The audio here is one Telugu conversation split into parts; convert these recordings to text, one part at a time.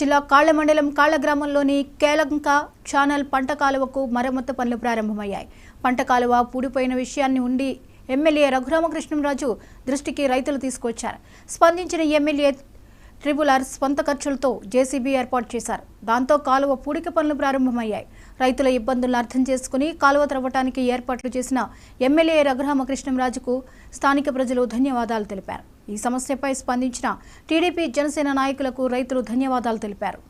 జిల్లా కాళ్ల మండలం కాళ్ల గ్రామంలోని కేలంక ఛానల్ పంట కాలువకు మరమ్మతు పనులు ప్రారంభమయ్యాయి. పంట కాలువ పూడిపోయిన విషయాన్ని ఉండి ఎమ్మెల్యే రఘురామకృష్ణంరాజు దృష్టికి రైతులు తీసుకొచ్చారు. స్పందించిన ఎమ్మెల్యే ట్రిబులర్ స్వంత ఖర్చులతో జేసీబీ ఏర్పాటు చేశారు. దాంతో కాలువ పూడిక పనులు ప్రారంభమయ్యాయి. రైతుల ఇబ్బందులను అర్థం చేసుకుని కాలువ త్రవ్వటానికి ఏర్పాట్లు చేసిన ఎమ్మెల్యే రఘురామకృష్ణంరాజుకు స్థానిక ప్రజలు ధన్యవాదాలు తెలిపారు. ఈ సమస్యపై స్పందించిన టీడీపీ జనసేన నాయకులకు రైతులు ధన్యవాదాలు తెలిపారు.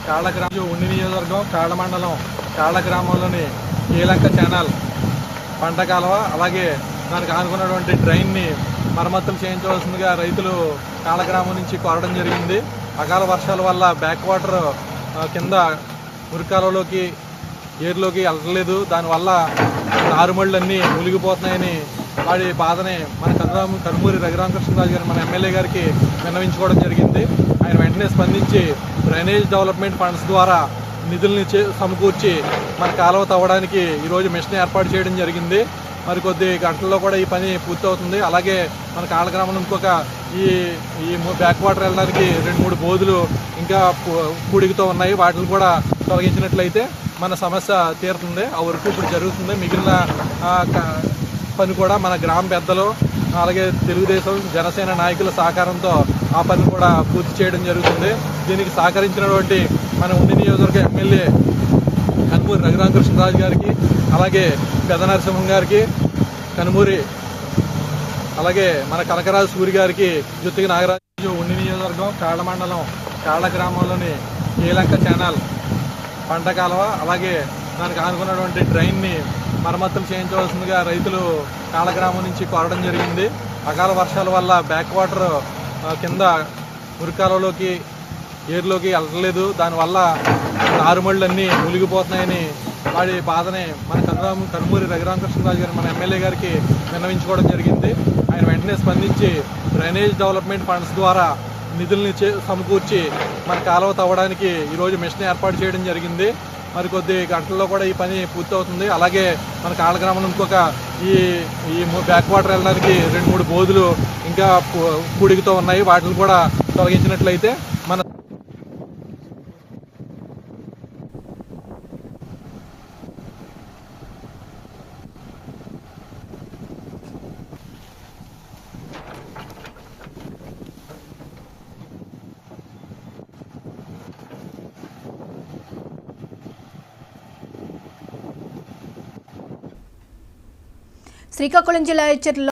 కాళ్ల గ్రామం ఉండి నియోజకవర్గం కాళ్ల మండలం కాళ్ల గ్రామంలోని కేలంక ఛానల్ పంట కాలువ అలాగే దానికి ఆనుకున్నటువంటి డ్రైన్ని మరమ్మతులు చేయించవలసిందిగా రైతులు కాళ్ల గ్రామం నుంచి కోరడం జరిగింది. అకాల వర్షాల వల్ల బ్యాక్ వాటర్ కింద మురికాలలోకి ఏరులోకి వెళ్ళలేదు. దానివల్ల నారుమళ్ళన్నీ మునిగిపోతున్నాయని వాడి బాధని మన కనుమూరి రఘురామకృష్ణరాజు గారు మన ఎమ్మెల్యే గారికి విన్నవించుకోవడం జరిగింది. ఆయన వెంటనే స్పందించి డ్రైనేజ్ డెవలప్మెంట్ ఫండ్స్ ద్వారా నిధుల్ని సమకూర్చి మన కాలువ తవ్వడానికి ఈరోజు మిషన్ ఏర్పాటు చేయడం జరిగింది. మరి కొద్ది గంటల్లో కూడా ఈ పని పూర్తవుతుంది. అలాగే మన కాళ్ల గ్రామంలో ఇంకొక ఈ బ్యాక్ వాటర్ వెళ్ళడానికి 2-3 బోధులు ఇంకా పూడికతో ఉన్నాయి. వాటిని కూడా తొలగించినట్లయితే మన సమస్య తీరుతుంది. ఆ వరకు ఇప్పుడు జరుగుతుంది. మిగిలిన పని కూడా మన గ్రామ పెద్దలు అలాగే తెలుగుదేశం జనసేన నాయకుల సహకారంతో ఆ పని కూడా పూర్తి చేయడం జరుగుతుంది. దీనికి సహకరించినటువంటి మన ఉండి నియోజకవర్గ ఎమ్మెల్యే కనుమూరి రఘురామకృష్ణరాజు గారికి అలాగే పెద్ద నరసింహం గారికి కనుమూరి అలాగే మన కనకరాజు సూరి గారికి జుత్తికి నాగరాజు ఉండి నియోజకవర్గం కాళ్ల మండలం కాళ్ల గ్రామంలోని కేలంక ఛానల్ పంట కాలువ అలాగే దానికి ఆనుకున్నటువంటి డ్రైన్ని మరమ్మతులు చేయించవలసిందిగా రైతులు కాళ్ల గ్రామం నుంచి కోరడం జరిగింది. అకాల వర్షాల వల్ల బ్యాక్ వాటర్ కింద మురికాలలోకి ఏరులోకి వెళ్ళలేదు. దానివల్ల నారుమళ్ళన్నీ మునిగిపోతున్నాయని వాడి బాధని మన కనుమూరి రఘురామకృష్ణరాజు గారు మన ఎమ్మెల్యే గారికి విన్నవించుకోవడం జరిగింది. ఆయన వెంటనే స్పందించి డ్రైనేజ్ డెవలప్మెంట్ ఫండ్స్ ద్వారా నిధుల్ని సమకూర్చి మన కాలువ తవ్వడానికి ఈరోజు మిషన్ ఏర్పాటు చేయడం జరిగింది. మరి కొద్ది గంటల్లో కూడా ఈ పని పూర్తవుతుంది. అలాగే మన కాళ్ల గ్రామంలో ఇంకొక ఈ బ్యాక్ వాటర్ వెళ్ళడానికి 2-3 బోధులు ఇంకా పూడికతో ఉన్నాయి. వాటిని కూడా తొలగించినట్లయితే మన శ్రీకాకుళం జిల్లా ఎచ్చర్లలో